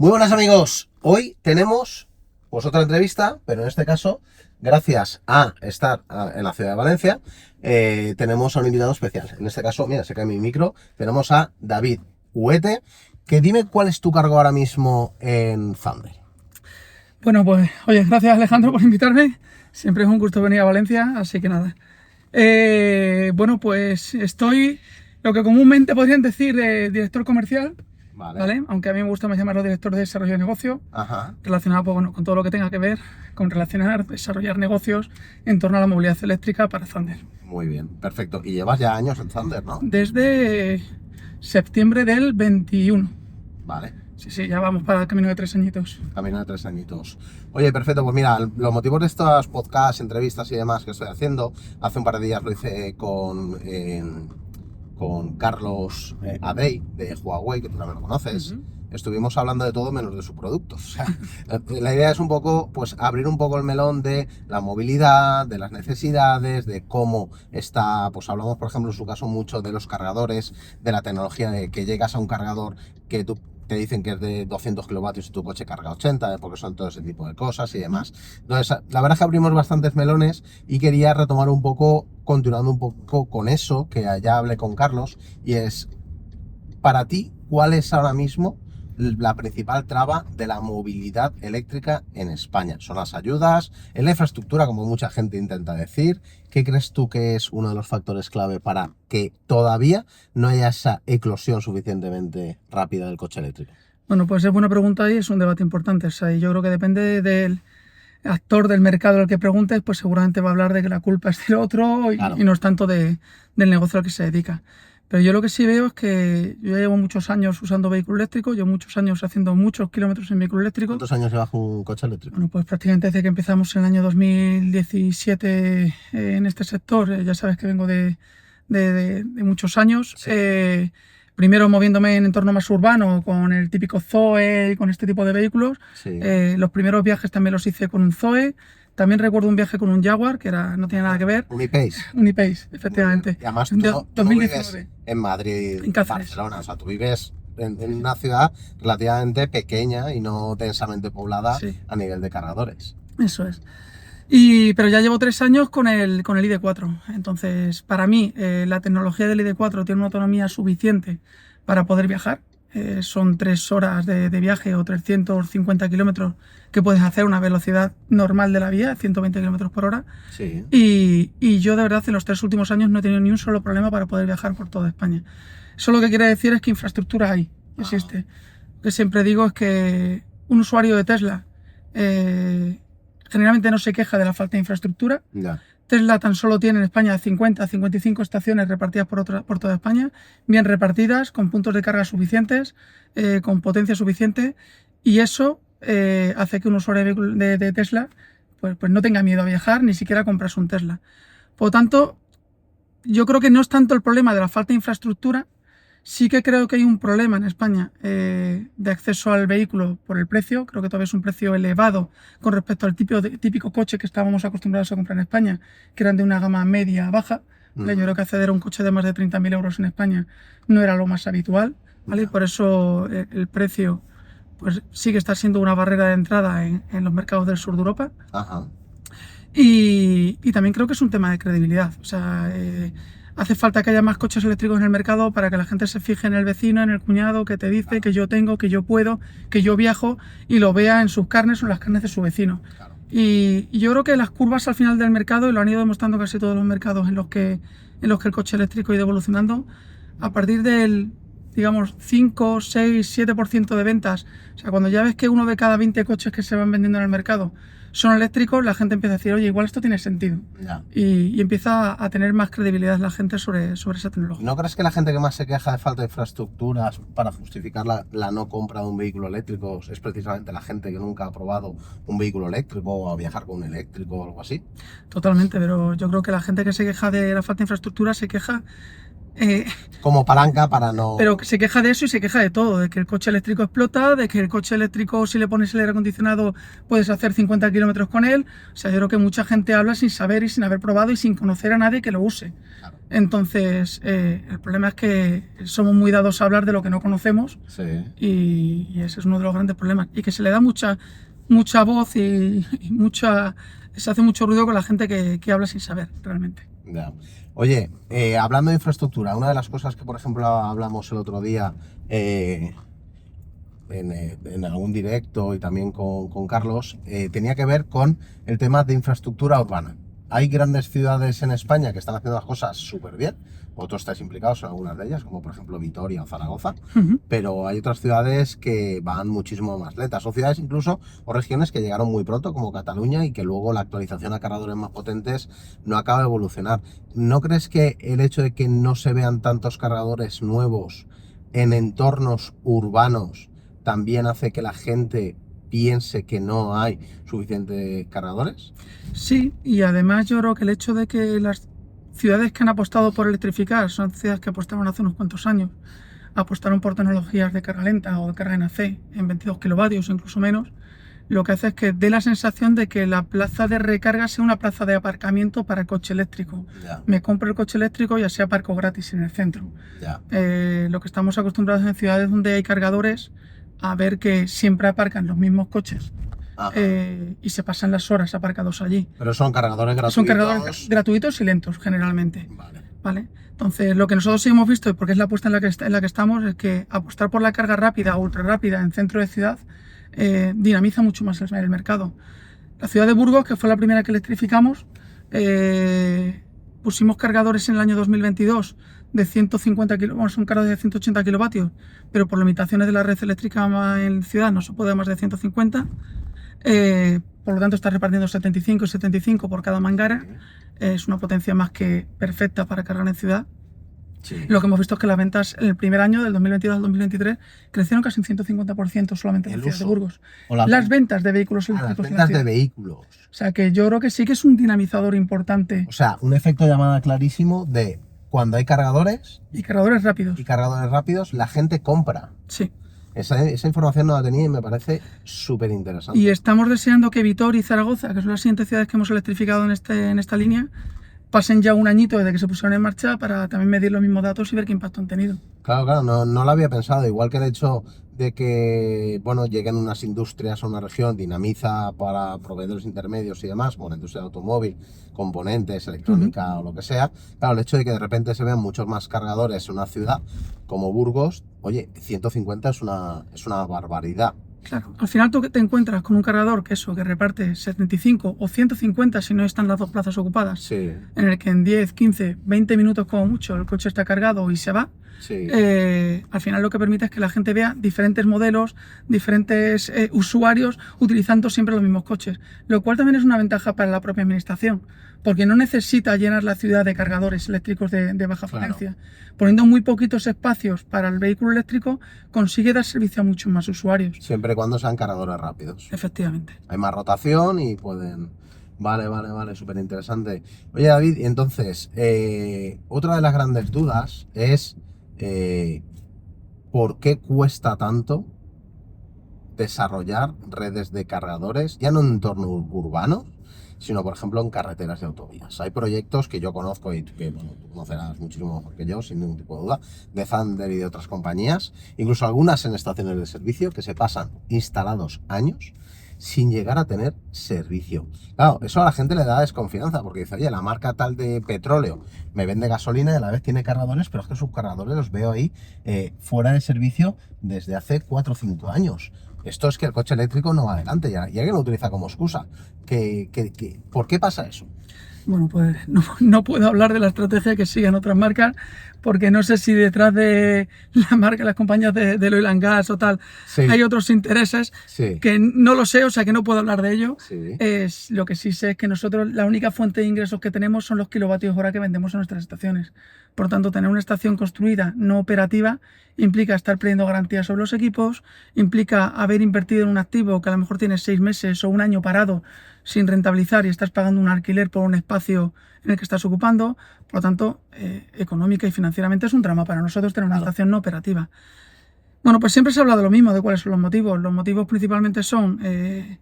Muy buenas amigos, hoy tenemos pues otra entrevista, pero en este caso, gracias a estar en la ciudad de Valencia, tenemos a un invitado especial. En este caso, mira, se cae mi micro, tenemos a David Huete, que dime cuál es tu cargo ahora mismo en Thunder. Bueno, pues oye, gracias Alejandro por invitarme. Siempre es un gusto venir a Valencia, así que nada. Bueno, pues estoy lo que comúnmente podrían decir director comercial, ¿vale? Aunque a mí me gusta más llamarlo director de desarrollo de negocio, relacionado pues, bueno, con todo lo que tenga que ver con desarrollar negocios en torno a la movilidad eléctrica para Thunder. Muy bien, perfecto. Y llevas ya años en Thunder, ¿no? Desde septiembre del 21. Vale. Sí, ya vamos para el camino de 3 añitos. Camino de 3 añitos. Oye, perfecto, pues mira, los motivos de estos podcasts, entrevistas y demás que estoy haciendo, hace un par de días lo hice con Carlos Adey de Huawei, que tú también lo conoces. Estuvimos hablando de todo menos de su producto. O sea, la idea es un poco, pues, abrir un poco el melón de la movilidad, de las necesidades, de cómo está, pues hablamos, por ejemplo, en su caso mucho de los cargadores, de la tecnología de que llegas a un cargador que tú te dicen que es de 200 kilovatios y tu coche carga 80, porque son todo ese tipo de cosas y demás. Entonces, la verdad es que abrimos bastantes melones y quería retomar un poco, continuando un poco con eso, que ya hablé con Carlos, y es, para ti, ¿cuál es ahora mismo la principal traba de la movilidad eléctrica en España? ¿Son las ayudas? ¿Es la infraestructura, como mucha gente intenta decir? ¿Qué crees tú que es uno de los factores clave para que todavía no haya esa eclosión suficientemente rápida del coche eléctrico? Bueno, pues es buena pregunta y es un debate importante. O sea, yo creo que depende del actor del mercado al que preguntes, pues seguramente va a hablar de que la culpa es del otro y no es tanto del negocio al que se dedica. Pero yo lo que sí veo es que yo llevo muchos años usando vehículo eléctrico, llevo muchos años haciendo muchos kilómetros en vehículo eléctrico. ¿Cuántos años llevas con un coche eléctrico? Bueno, pues prácticamente desde que empezamos en el año 2017 en este sector. Ya sabes que vengo de muchos años. Sí. Primero moviéndome en entorno más urbano con el típico Zoe y con este tipo de vehículos. Sí. Los primeros viajes también los hice con un Zoe. También recuerdo un viaje con un Jaguar, que no tenía nada que ver. Un E-Pace. Un E-Pace, efectivamente. Y además tú no vives en Madrid, en Barcelona, o sea, tú vives en una ciudad relativamente pequeña y no densamente poblada a nivel de cargadores. Eso es. Pero ya llevo 3 años con el ID.4. Entonces, para mí, la tecnología del ID.4 tiene una autonomía suficiente para poder viajar. Son 3 horas de viaje o 350 kilómetros que puedes hacer a una velocidad normal de la vía, 120 kilómetros por hora. Sí. Y yo, de verdad, en los 3 últimos años no he tenido ni un solo problema para poder viajar por toda España. Eso lo que quiere decir es que infraestructura hay, existe. Lo que siempre digo es que un usuario de Tesla generalmente no se queja de la falta de infraestructura. Tesla tan solo tiene en España 50 a 55 estaciones repartidas por toda España, bien repartidas, con puntos de carga suficientes, con potencia suficiente, y eso hace que un usuario de Tesla pues no tenga miedo a viajar, ni siquiera a comprarse un Tesla. Por lo tanto, yo creo que no es tanto el problema de la falta de infraestructura. Sí que creo que hay un problema en España de acceso al vehículo por el precio. Creo que todavía es un precio elevado con respecto al típico coche que estábamos acostumbrados a comprar en España, que eran de una gama media-baja. ¿Vale? Yo creo que acceder a un coche de más de 30.000 euros en España no era lo más habitual, ¿vale? Y por eso el precio pues sigue está siendo una barrera de entrada en los mercados del sur de Europa. Y también creo que es un tema de credibilidad. O sea, hace falta que haya más coches eléctricos en el mercado para que la gente se fije en el vecino, en el cuñado que te dice que yo tengo, que yo puedo, que yo viajo, y lo vea en sus carnes o en las carnes de su vecino. Y yo creo que las curvas al final del mercado, y lo han ido demostrando casi todos los mercados en los que el coche eléctrico ha ido evolucionando, a partir del, digamos, 5, 6, 7% de ventas, o sea, cuando ya ves que uno de cada 20 coches que se van vendiendo en el mercado son eléctricos, la gente empieza a decir, oye, igual esto tiene sentido. Y empieza a tener más credibilidad la gente sobre esa tecnología. ¿No crees que la gente que más se queja de falta de infraestructuras para justificar la no compra de un vehículo eléctrico es precisamente la gente que nunca ha probado un vehículo eléctrico o a viajar con un eléctrico o algo así? Totalmente, pero yo creo que la gente que se queja de la falta de infraestructura se queja Como palanca para no... Pero que se queja de eso y se queja de todo, de que el coche eléctrico explota, de que el coche eléctrico, si le pones el aire acondicionado, puedes hacer 50 kilómetros con él. O sea, yo creo que mucha gente habla sin saber y sin haber probado y sin conocer a nadie que lo use. Claro. Entonces, el problema es que somos muy dados a hablar de lo que no conocemos, Sí. y ese es uno de los grandes problemas. Y que se le da mucha voz y se hace mucho ruido con la gente que habla sin saber, realmente. Ya. Oye, hablando de infraestructura, una de las cosas que, por ejemplo, hablamos el otro día en algún directo y también con Carlos, tenía que ver con el tema de infraestructura urbana. Hay grandes ciudades en España que están haciendo las cosas súper bien, vosotros estáis implicados en algunas de ellas, como por ejemplo Vitoria o Zaragoza, pero hay otras ciudades que van muchísimo más lentas, o ciudades incluso, o regiones que llegaron muy pronto, como Cataluña, y que luego la actualización a cargadores más potentes no acaba de evolucionar. ¿No crees que el hecho de que no se vean tantos cargadores nuevos en entornos urbanos también hace que la gente piense que no hay suficientes cargadores? Sí, y además yo creo que el hecho de que las ciudades que han apostado por electrificar son ciudades que apostaron hace unos cuantos años, apostaron por tecnologías de carga lenta o de carga NAC en 22 kilovatios o incluso menos, lo que hace es que dé la sensación de que la plaza de recarga sea una plaza de aparcamiento para el coche eléctrico. Ya. Me compro el coche eléctrico y así aparco gratis en el centro. Ya. Lo que estamos acostumbrados en ciudades donde hay cargadores a ver que siempre aparcan los mismos coches. Y se pasan las horas aparcados allí. Pero son cargadores gratuitos. Son cargadores gratuitos y lentos, generalmente. Vale. Entonces, lo que nosotros sí hemos visto, y porque es la apuesta en la que estamos, es que apostar por la carga rápida o ultra rápida en centro de ciudad dinamiza mucho más el mercado. La ciudad de Burgos, que fue la primera que electrificamos, pusimos cargadores en el año 2022 de 150 kilovatios, son cargadores de 180 kilovatios, pero por limitaciones de la red eléctrica en ciudad no se puede más de 150. Por lo tanto está repartiendo 75 y 75 por cada mangara. Es una potencia más que perfecta para cargar en ciudad. Sí. Lo que hemos visto es que las ventas en el primer año, del 2022 al 2023, crecieron casi un 150% solamente en la ciudad de Burgos. Las ventas de vehículos eléctricos. Las ventas de vehículos. O sea que yo creo que sí que es un dinamizador importante. O sea, un efecto llamada clarísimo de cuando hay cargadores. Y cargadores rápidos. Y cargadores rápidos, la gente compra. Sí. Esa información no la tenía y me parece súper interesante. Y estamos deseando que Vitoria y Zaragoza, que son las siguientes ciudades que hemos electrificado en esta línea, pasen ya un añito desde que se pusieron en marcha para también medir los mismos datos y ver qué impacto han tenido. Claro, no lo había pensado. Igual que el hecho de que, bueno, lleguen unas industrias a una región, dinamiza para proveedores intermedios y demás, bueno, industria de automóvil, componentes, electrónica o lo que sea. Claro, el hecho de que de repente se vean muchos más cargadores en una ciudad como Burgos, oye, 150 es una barbaridad. Claro, al final tú te encuentras con un cargador que reparte 75 o 150 si no están las dos plazas ocupadas, sí, en el que en 10, 15, 20 minutos como mucho el coche está cargado y se va. Sí. Al final lo que permite es que la gente vea diferentes modelos, diferentes usuarios utilizando siempre los mismos coches, lo cual también es una ventaja para la propia administración, porque no necesita llenar la ciudad de cargadores eléctricos de baja potencia. Poniendo muy poquitos espacios para el vehículo eléctrico, consigue dar servicio a muchos más usuarios. Siempre y cuando sean cargadores rápidos. Efectivamente. Hay más rotación y pueden... Vale, súper interesante. Oye, David, entonces, otra de las grandes dudas es ¿por qué cuesta tanto desarrollar redes de cargadores, ya no en entornos urbanos, sino por ejemplo en carreteras y autovías? Hay proyectos que yo conozco y que bueno, tú conocerás muchísimo mejor que yo, sin ningún tipo de duda, de Thunder y de otras compañías, incluso algunas en estaciones de servicio que se pasan instalados años sin llegar a tener servicio. Claro, eso a la gente le da desconfianza, porque dice, oye, la marca tal de petróleo me vende gasolina y a la vez tiene cargadores, pero es que sus cargadores los veo ahí fuera de servicio desde hace 4 o 5 años. Esto es que el coche eléctrico no va adelante y alguien lo utiliza como excusa. ¿Por qué pasa eso? Bueno, pues no puedo hablar de la estrategia que siguen otras marcas, porque no sé si detrás de la marca, las compañías del oil and gas o tal, sí, hay otros intereses, sí, que no lo sé, o sea que no puedo hablar de ello. Sí. Lo que sí sé es que nosotros la única fuente de ingresos que tenemos son los kilovatios hora que vendemos en nuestras estaciones. Por tanto, tener una estación construida, no operativa, implica estar pidiendo garantías sobre los equipos, implica haber invertido en un activo que a lo mejor tiene 6 meses o un año parado sin rentabilizar y estás pagando un alquiler por un espacio en el que estás ocupando. Por lo tanto, económica y financieramente es un drama para nosotros tener una estación no operativa. Bueno, pues siempre se habla de lo mismo, de cuáles son los motivos. Los motivos principalmente son el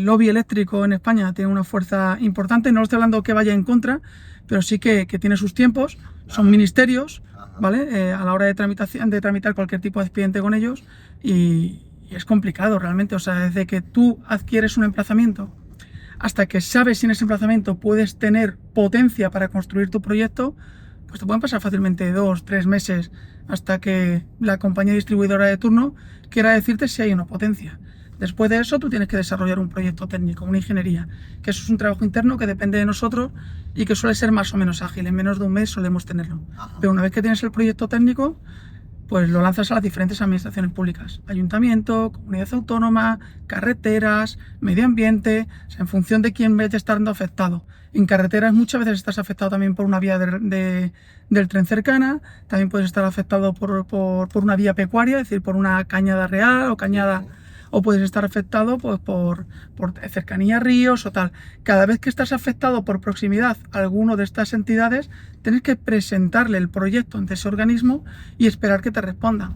lobby eléctrico en España tiene una fuerza importante. No estoy hablando que vaya en contra, pero sí que tiene sus tiempos. Son ministerios, ¿vale? A la hora de tramitar cualquier tipo de expediente con ellos y es complicado realmente. O sea, desde que tú adquieres un emplazamiento hasta que sabes si en ese emplazamiento puedes tener potencia para construir tu proyecto, pues te pueden pasar fácilmente 2 o 3 meses hasta que la compañía distribuidora de turno quiera decirte si hay una potencia. Después de eso tú tienes que desarrollar un proyecto técnico, una ingeniería, que eso es un trabajo interno que depende de nosotros y que suele ser más o menos ágil, en menos de un mes solemos tenerlo. Pero una vez que tienes el proyecto técnico, pues lo lanzas a las diferentes administraciones públicas, ayuntamiento, comunidad autónoma, carreteras, medio ambiente, o sea, en función de quién vaya estando afectado. En carreteras muchas veces estás afectado también por una vía del tren cercana, también puedes estar afectado por una vía pecuaria, es decir, por una cañada real o cañada, o puedes estar afectado pues, por cercanía a ríos o tal. Cada vez que estás afectado por proximidad a alguno de estas entidades, tienes que presentarle el proyecto ante ese organismo y esperar que te respondan.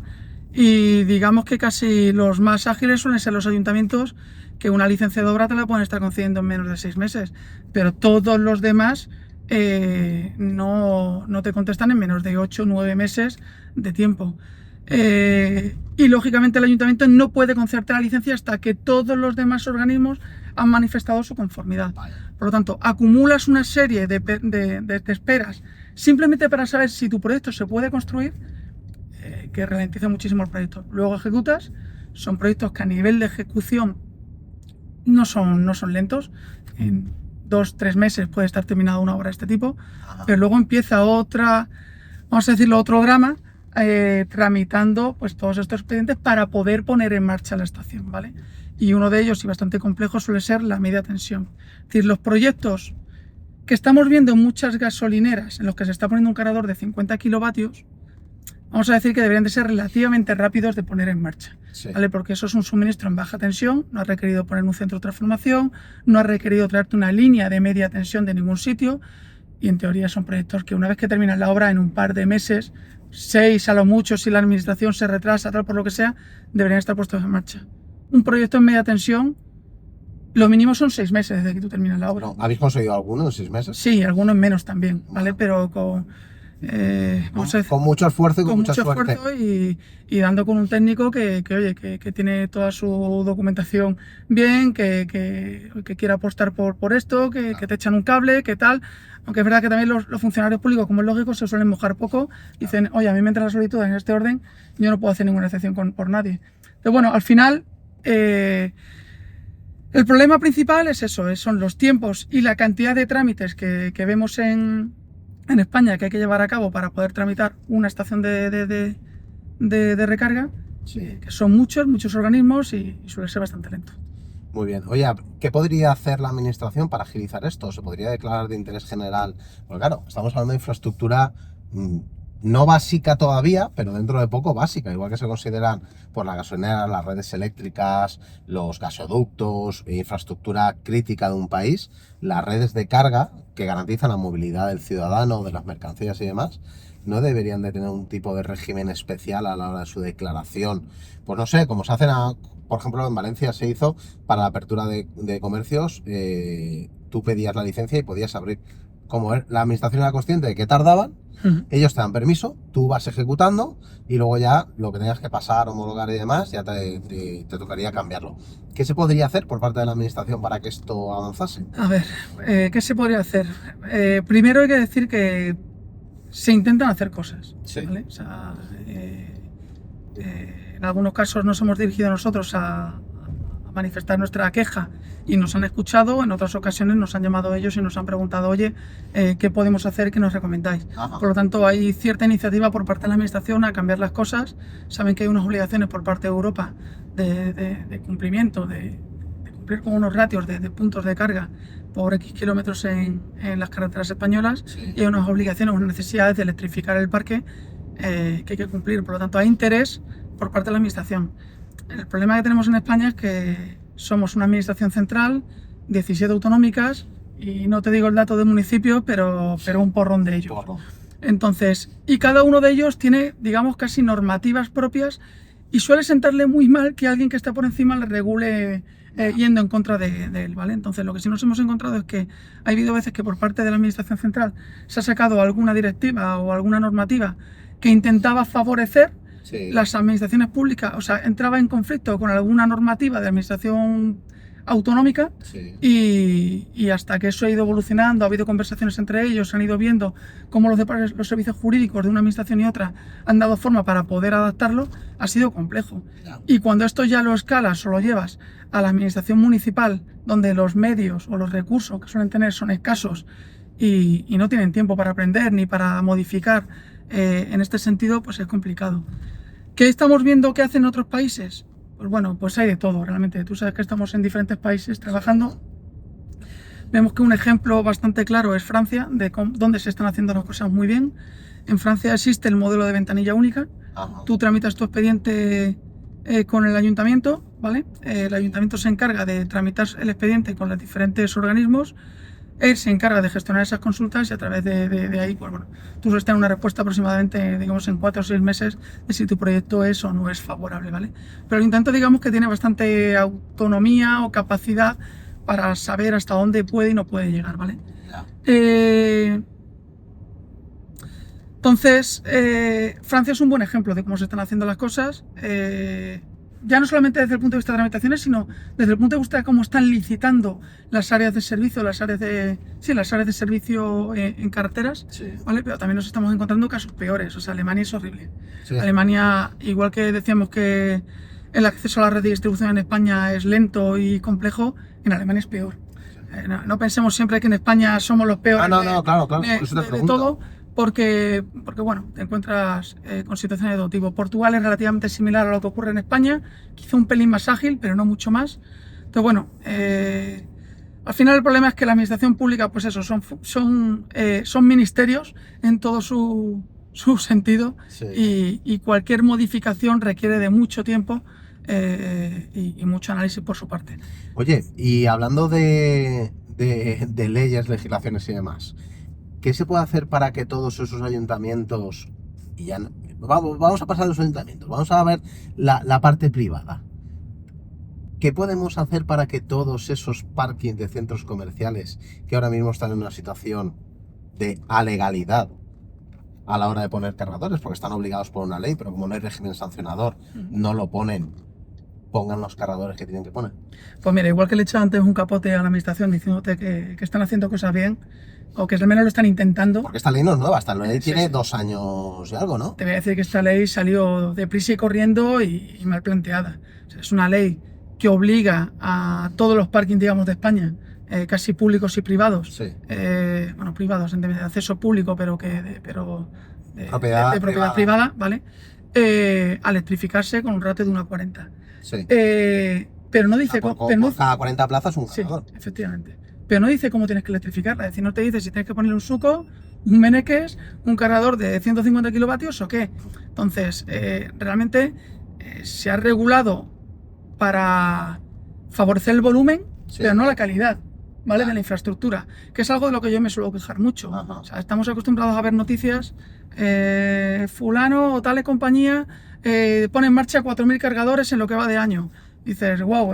Y digamos que casi los más ágiles suelen ser los ayuntamientos, que una licencia de obra te la pueden estar concediendo en menos de 6 meses, pero todos los demás no te contestan en menos de 8 o 9 meses de tiempo. Y lógicamente el ayuntamiento no puede conceder la licencia hasta que todos los demás organismos han manifestado su conformidad. Por lo tanto, acumulas una serie de esperas simplemente para saber si tu proyecto se puede construir, que ralentiza muchísimo el proyecto. Luego ejecutas, son proyectos que a nivel de ejecución no son lentos. En 2 o 3 meses puede estar terminada una obra de este tipo, pero luego empieza vamos a decirlo, otro drama, tramitando pues todos estos expedientes para poder poner en marcha la estación, ¿vale? Y uno de ellos, y bastante complejo, suele ser la media tensión. Es decir, los proyectos que estamos viendo en muchas gasolineras en los que se está poniendo un cargador de 50 kilovatios, vamos a decir que deberían de ser relativamente rápidos de poner en marcha, ¿vale? Porque eso es un suministro en baja tensión, no ha requerido poner un centro de transformación, no ha requerido traerte una línea de media tensión de ningún sitio, y en teoría son proyectos que una vez que terminas la obra, en un par de meses, 6 a lo mucho, si la administración se retrasa, tal por lo que sea, deberían estar puestos en marcha. Un proyecto en media tensión, lo mínimo son 6 meses desde que tú terminas la obra. ¿Habéis conseguido alguno en 6 meses? Sí, algunos menos también, ¿vale? Pero con mucho esfuerzo y con mucha suerte. Y dando con un técnico que tiene toda su documentación bien, que quiera apostar por esto, que te echan un cable, que tal. Aunque es verdad que también los funcionarios públicos, como es lógico, se suelen mojar poco. Dicen, oye, a mí me entra la solicitud en este orden, yo no puedo hacer ninguna excepción por nadie. Pero bueno, al final, el problema principal es eso, son los tiempos y la cantidad de trámites que vemos en España que hay que llevar a cabo para poder tramitar una estación de recarga, que son muchos organismos y suele ser bastante lento. Muy bien. Oye, ¿qué podría hacer la administración para agilizar esto? ¿Se podría declarar de interés general? Pues claro, estamos hablando de infraestructura no básica todavía, pero dentro de poco básica, igual que se consideran por las gasolineras, las redes eléctricas, los gasoductos, infraestructura crítica de un país, las redes de carga que garantizan la movilidad del ciudadano, de las mercancías y demás, no deberían de tener un tipo de régimen especial a la hora de su declaración. Pues no sé, como se hacen, por ejemplo, en Valencia se hizo para la apertura de comercios, tú pedías la licencia y podías abrir. Como la administración era consciente de que tardaban, ellos te dan permiso, tú vas ejecutando y luego ya lo que tengas que pasar, homologar y demás, ya te tocaría cambiarlo. ¿Qué se podría hacer por parte de la administración para que esto avanzase? A ver, ¿qué se podría hacer? Primero hay que decir que se intentan hacer cosas, ¿vale? O sea, en algunos casos nos hemos dirigido nosotros a manifestar nuestra queja y nos han escuchado, en otras ocasiones nos han llamado ellos y nos han preguntado, oye, ¿qué podemos hacer? ¿Qué nos recomendáis? Por lo tanto, hay cierta iniciativa por parte de la administración a cambiar las cosas. Saben que hay unas obligaciones por parte de Europa de cumplimiento, de cumplir con unos ratios de puntos de carga por X kilómetros en las carreteras españolas, y hay unas obligaciones, unas necesidades de electrificar el parque que hay que cumplir. Por lo tanto, hay interés por parte de la administración. El problema que tenemos en España es que somos una administración central 17 autonómicas y no te digo el dato de municipios, pero un porrón de ellos. Entonces, y cada uno de ellos tiene, digamos, casi normativas propias y suele sentarle muy mal que alguien que está por encima le regule yendo en contra de él, ¿vale? Entonces, lo que sí nos hemos encontrado es que ha habido veces que por parte de la Administración Central se ha sacado alguna directiva o alguna normativa que intentaba favorecer las administraciones públicas, o sea, entraba en conflicto con alguna normativa de administración autonómica y hasta que eso ha ido evolucionando, ha habido conversaciones entre ellos, han ido viendo cómo los servicios jurídicos de una administración y otra han dado forma para poder adaptarlo, ha sido complejo. Y cuando esto ya lo escalas o lo llevas a la administración municipal, donde los medios o los recursos que suelen tener son escasos y no tienen tiempo para aprender ni para modificar, en este sentido, pues es complicado. ¿Qué estamos viendo que hacen otros países? Pues bueno, pues hay de todo realmente. Tú sabes que estamos en diferentes países trabajando. Vemos que un ejemplo bastante claro es Francia, de donde se están haciendo las cosas muy bien. En Francia existe el modelo de ventanilla única. Tú tramitas tu expediente con el ayuntamiento, ¿vale? El ayuntamiento se encarga de tramitar el expediente con los diferentes organismos. Él se encarga de gestionar esas consultas y a través de ahí, pues bueno, tú sueles tener una respuesta aproximadamente, digamos, en 4 o 6 meses de si tu proyecto es o no es favorable, ¿vale? Pero el intento, digamos, que tiene bastante autonomía o capacidad para saber hasta dónde puede y no puede llegar, ¿vale? Entonces, Francia es un buen ejemplo de cómo se están haciendo las cosas. Ya no solamente desde el punto de vista de tramitaciones, sino desde el punto de vista de cómo están licitando las áreas de servicio, las áreas de servicio en carreteras, ¿vale? Pero también nos estamos encontrando casos peores. O sea, Alemania es horrible. Alemania, igual que decíamos que el acceso a la red de distribución en España es lento y complejo, en Alemania es peor. No pensemos siempre que en España somos los peores claro, de todo. Porque bueno, te encuentras con situaciones de todo tipo. Portugal es relativamente similar a lo que ocurre en España, quizá un pelín más ágil, pero no mucho más. Entonces, bueno, al final el problema es que la administración pública, pues eso, son ministerios en todo su sentido y cualquier modificación requiere de mucho tiempo y mucho análisis por su parte. Oye, y hablando de leyes, legislaciones y demás, ¿qué se puede hacer para que todos esos ayuntamientos, y ya vamos a pasar a los ayuntamientos, vamos a ver la parte privada? ¿Qué podemos hacer para que todos esos parkings de centros comerciales que ahora mismo están en una situación de alegalidad a la hora de poner cargadores, porque están obligados por una ley, pero como no hay régimen sancionador, no lo pongan los cargadores que tienen que poner? Pues mira, igual que le he echado antes un capote a la administración diciéndote que están haciendo cosas bien, o que al menos lo están intentando. Porque esta ley no es nueva, esta ley tiene 2 años y algo, ¿no? Te voy a decir que esta ley salió deprisa y corriendo y mal planteada. O sea, es una ley que obliga a todos los parkings, digamos, de España, casi públicos y privados, bueno, privados de acceso público, pero de propiedad privada, ¿vale? A electrificarse con un ratio de 1,40. Pero no dice cada 40 plazas un cargador. Sí, efectivamente. Pero no dice cómo tienes que electrificarla. Es decir, no te dice si tienes que ponerle un suco, un meneques, un cargador de 150 kilovatios o qué. Entonces, realmente se ha regulado para favorecer el volumen, pero no la calidad, ¿vale? De la infraestructura, que es algo de lo que yo me suelo quejar mucho. O sea, estamos acostumbrados a ver noticias, fulano o tal compañía pone en marcha 4.000 cargadores en lo que va de año. Dices, wow,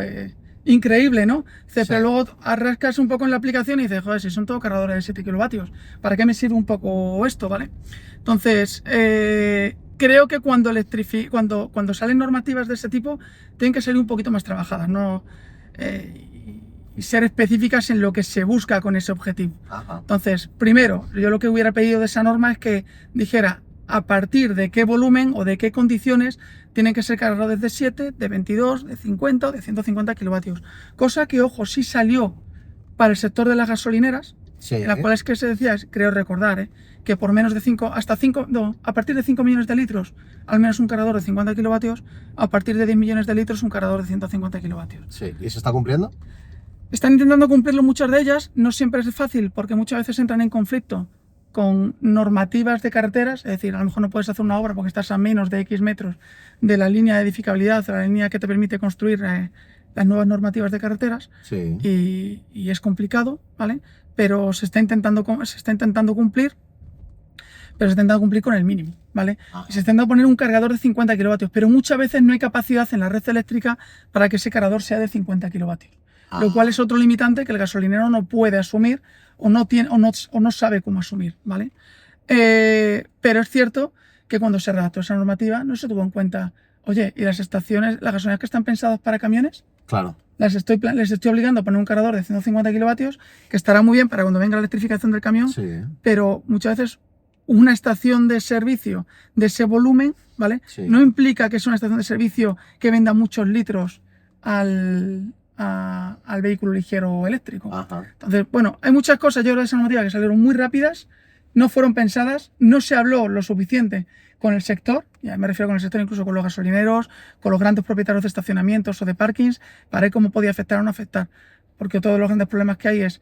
increíble, ¿no? Dices, pero luego arrascas un poco en la aplicación y dices, joder, si son todos cargadores de 7 kilovatios, ¿para qué me sirve un poco esto, ¿vale? Entonces, creo que cuando salen normativas de ese tipo, tienen que salir un poquito más trabajadas, ¿no? Y ser específicas en lo que se busca con ese objetivo. Entonces, primero, yo lo que hubiera pedido de esa norma es que dijera a partir de qué volumen o de qué condiciones tienen que ser cargadores de 7, de 22, de 50 o de 150 kilovatios. Cosa que, ojo, sí salió para el sector de las gasolineras, en las cuales que se decía, creo recordar, que por menos de 5, a partir de 5 millones de litros, al menos un cargador de 50 kilovatios, a partir de 10 millones de litros, un cargador de 150 kilovatios. Sí, ¿y se está cumpliendo? Están intentando cumplirlo muchas de ellas, no siempre es fácil porque muchas veces entran en conflicto con normativas de carreteras, es decir, a lo mejor no puedes hacer una obra porque estás a menos de X metros de la línea de edificabilidad, de la línea que te permite construir las nuevas normativas de carreteras y es complicado, ¿vale? Pero se está intentando cumplir, pero se está intentando cumplir con el mínimo, ¿vale? Y se está intentando poner un cargador de 50 kilovatios, pero muchas veces no hay capacidad en la red eléctrica para que ese cargador sea de 50 kilovatios. Lo cual es otro limitante que el gasolinero no puede asumir o no sabe cómo asumir, ¿vale? Pero es cierto que cuando se redactó esa normativa no se tuvo en cuenta, oye, ¿y las gasolineras que están pensadas para camiones? Claro. Les estoy obligando a poner un cargador de 150 kilovatios, que estará muy bien para cuando venga la electrificación del camión, pero muchas veces una estación de servicio de ese volumen, ¿vale? No implica que es una estación de servicio que venda muchos litros al vehículo ligero eléctrico. Entonces, bueno, hay muchas cosas, yo creo, de esa normativa que salieron muy rápidas, no fueron pensadas, no se habló lo suficiente con el sector, ya me refiero con el sector incluso con los gasolineros, con los grandes propietarios de estacionamientos o de parkings, para ver cómo podía afectar o no afectar, porque todos los grandes problemas que hay es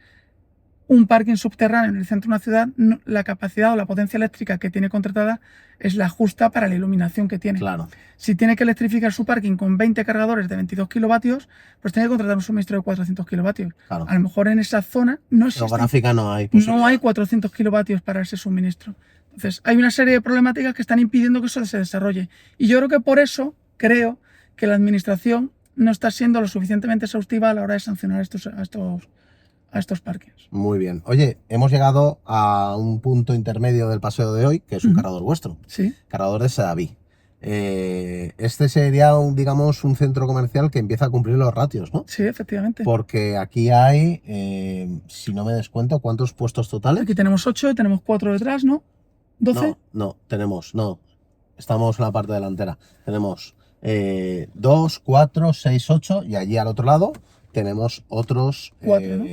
un parking subterráneo en el centro de una ciudad, la capacidad o la potencia eléctrica que tiene contratada es la justa para la iluminación que tiene. Claro. Si tiene que electrificar su parking con 20 cargadores de 22 kilovatios, pues tiene que contratar un suministro de 400 kilovatios. Claro. A lo mejor en esa zona no existe. Geográfica no hay. No hay 400 kilovatios para ese suministro. Entonces, hay una serie de problemáticas que están impidiendo que eso se desarrolle. Y yo creo que por eso creo que la administración no está siendo lo suficientemente exhaustiva a la hora de sancionar a estos parques. Muy bien. Oye, hemos llegado a un punto intermedio del paseo de hoy, que es un cargador vuestro. Sí. Cargador de Sedaví. Este sería, digamos, un centro comercial que empieza a cumplir los ratios, ¿no? Sí, efectivamente. Porque aquí hay, si no me descuento, ¿cuántos puestos totales? Aquí tenemos 8 y tenemos 4 detrás, ¿no? ¿12? No, estamos en la parte delantera. Tenemos 2, 4, 6, 8 y allí al otro lado tenemos otros 4.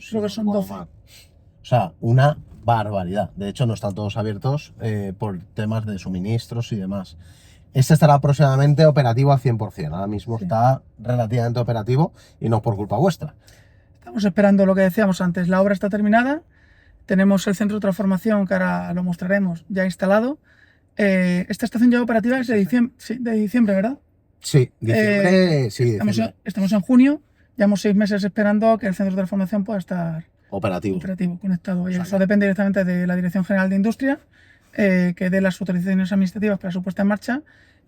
Creo que son 12. O sea, una barbaridad. De hecho, no están todos abiertos por temas de suministros y demás. Este estará aproximadamente operativo al 100%. Ahora mismo está relativamente operativo y no por culpa vuestra. Estamos esperando lo que decíamos antes. La obra está terminada. Tenemos el centro de transformación, que ahora lo mostraremos, ya instalado. Esta estación ya operativa es de diciembre, ¿verdad? Sí, diciembre, estamos en junio, llevamos 6 meses esperando que el centro de transformación pueda estar operativo, conectado. Y eso depende directamente de la Dirección General de Industria, que dé las autorizaciones administrativas para su puesta en marcha,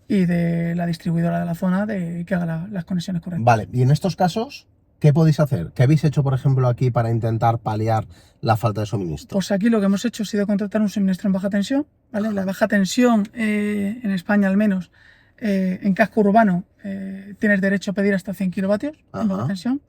y de la distribuidora de la zona que haga las conexiones correctas. Vale, y en estos casos, ¿qué podéis hacer? ¿Qué habéis hecho, por ejemplo, aquí para intentar paliar la falta de suministro? Pues aquí lo que hemos hecho ha sido contratar un suministro en baja tensión, ¿vale? La baja tensión, en España al menos, en casco urbano, tienes derecho a pedir hasta 100 kilovatios en baja tensión.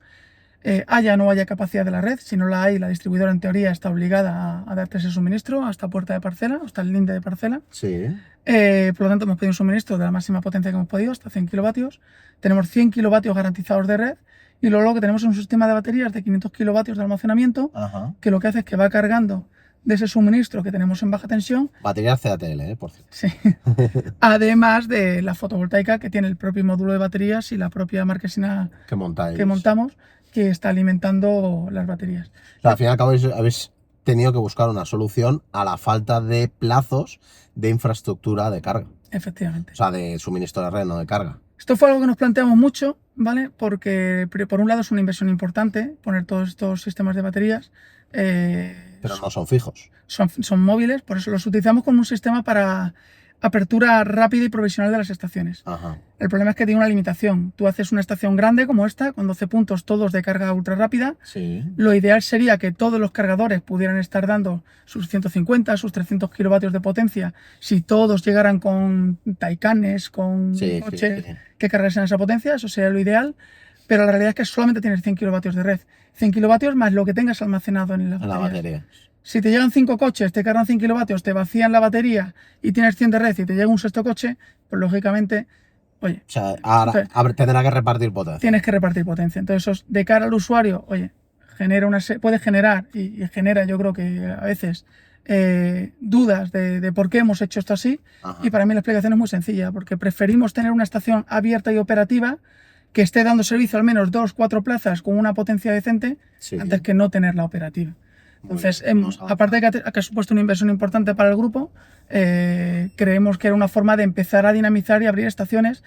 Haya o no haya capacidad de la red, si no la hay, la distribuidora en teoría está obligada a darte ese suministro hasta puerta de parcela, hasta el linde de parcela. Sí. Por lo tanto, hemos pedido un suministro de la máxima potencia que hemos podido, hasta 100 kilovatios. Tenemos 100 kilovatios garantizados de red. Y luego lo que tenemos es un sistema de baterías de 500 kilovatios de almacenamiento, que lo que hace es que va cargando de ese suministro que tenemos en baja tensión. Baterías CATL, por cierto. Sí. Además de la fotovoltaica que tiene el propio módulo de baterías y la propia marquesina que montamos, que está alimentando las baterías. O sea, al fin y al cabo habéis tenido que buscar una solución a la falta de plazos de infraestructura de carga. Efectivamente. O sea, de suministro de red, no de carga. Esto fue algo que nos planteamos mucho, ¿vale? Porque por un lado es una inversión importante poner todos estos sistemas de baterías. Pero no son fijos. Son móviles, por eso los utilizamos como un sistema para apertura rápida y provisional de las estaciones. El problema es que tiene una limitación. Tú haces una estación grande como esta, con 12 puntos todos de carga ultra rápida. Sí. Lo ideal sería que todos los cargadores pudieran estar dando sus 150, sus 300 kilovatios de potencia, si todos llegaran con Taycanes, con coches que cargasen esa potencia. Eso sería lo ideal. Pero la realidad es que solamente tienes 100 kilovatios de red. 100 kilovatios más lo que tengas almacenado en la batería. Si te llegan 5 coches, te cargan 100 kilovatios, te vacían la batería y tienes 100 de red y te llega un sexto coche, pues lógicamente, oye... O sea, ahora tendrá que repartir potencia. Tienes que repartir potencia. Entonces, eso, de cara al usuario, oye, puede generar, y genera, yo creo que a veces, dudas de por qué hemos hecho esto así. Y para mí la explicación es muy sencilla, porque preferimos tener una estación abierta y operativa que esté dando servicio al menos 2 o 4 plazas con una potencia decente, antes que no tenerla operativa. Entonces, aparte de que ha supuesto una inversión importante para el grupo, creemos que era una forma de empezar a dinamizar y abrir estaciones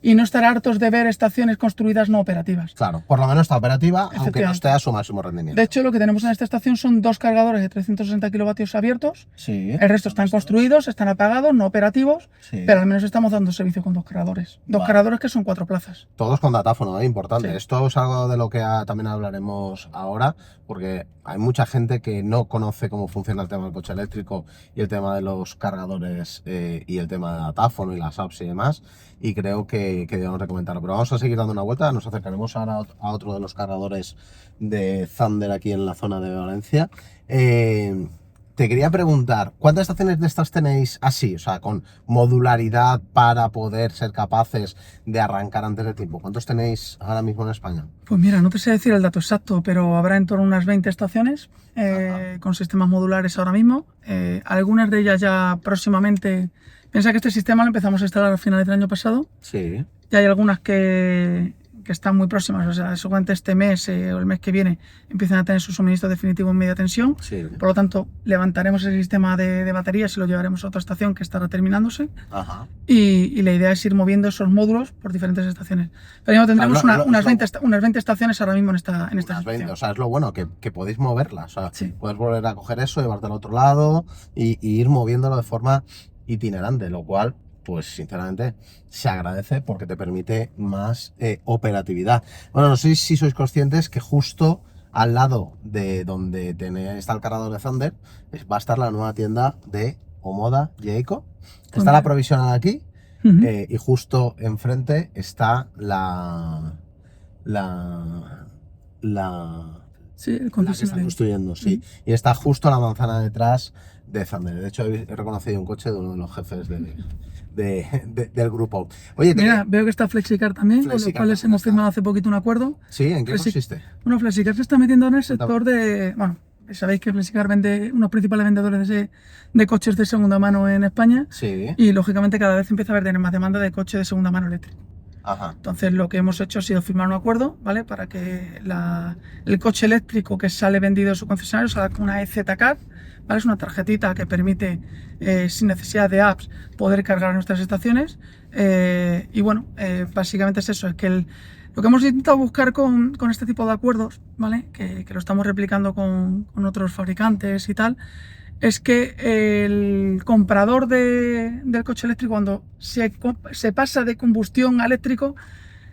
y no estar hartos de ver estaciones construidas no operativas. Claro, por lo menos está operativa, aunque no esté a su máximo rendimiento. De hecho, lo que tenemos en esta estación son 2 cargadores de 360 kilovatios abiertos. Sí. El resto están construidos, están apagados, no operativos, sí, pero al menos estamos dando servicio con 2 cargadores. 2 cargadores que son 4 plazas. Todos con datáfono, importante. Sí. Esto es algo de lo que también hablaremos ahora, porque hay mucha gente que no conoce cómo funciona el tema del coche eléctrico y el tema de los cargadores y el tema de datáfono y las apps y demás, y creo que debemos de comentarlo. Pero vamos a seguir dando una vuelta, nos acercaremos ahora a otro de los cargadores de Thunder aquí en la zona de Valencia. Te quería preguntar, ¿cuántas estaciones de estas tenéis así? O sea, con modularidad para poder ser capaces de arrancar antes de tiempo. ¿Cuántos tenéis ahora mismo en España? Pues mira, no te sé decir el dato exacto, pero habrá en torno a unas 20 estaciones con sistemas modulares ahora mismo. Algunas de ellas ya próximamente... Piensa que este sistema lo empezamos a instalar a finales del año pasado. Sí. Y hay algunas que están muy próximas, o sea, seguramente este mes o el mes que viene empiezan a tener su suministro definitivo en media tensión. Sí. Por lo tanto, levantaremos el sistema de baterías y lo llevaremos a otra estación que estará terminándose. Ajá. Y la idea es ir moviendo esos módulos por diferentes estaciones. Pero ya tendremos unas 20 estaciones ahora mismo en esta estación. O sea, es lo bueno, que podéis moverlas. O sea, sí. Puedes volver a coger eso, llevarte al otro lado y ir moviéndolo de forma itinerante, lo cual, pues sinceramente, se agradece porque te permite más operatividad. Bueno, no sé si sois conscientes que justo al lado de donde está el cargador de Thunder va a estar la nueva tienda de Omoda Jayco. Está la provisional aquí y justo enfrente está sí, el la que están construyendo, sí. Y está justo a la manzana detrás de Thunder. De hecho, he reconocido un coche de uno de los jefes del grupo. Oye, mira, veo que está Flexicar también, con los cuales hemos firmado hace poquito un acuerdo. Sí, ¿en qué consiste? Bueno, Flexicar se está metiendo en el sector de... Bueno, sabéis que Flexicar vende unos principales vendedores de coches de segunda mano en España. Sí. Y lógicamente cada vez empieza a haber más demanda de coches de segunda mano eléctrico. Ajá. Entonces lo que hemos hecho ha sido firmar un acuerdo, ¿vale? Para que el coche eléctrico que sale vendido de su concesionario salga con una EZ-Card, ¿vale? Es una tarjetita que permite, sin necesidad de apps, poder cargar en nuestras estaciones. Y bueno, básicamente es eso, es que lo que hemos intentado buscar con este tipo de acuerdos, ¿vale? Que lo estamos replicando con otros fabricantes y tal, es que el comprador del coche eléctrico, cuando se pasa de combustión a eléctrico,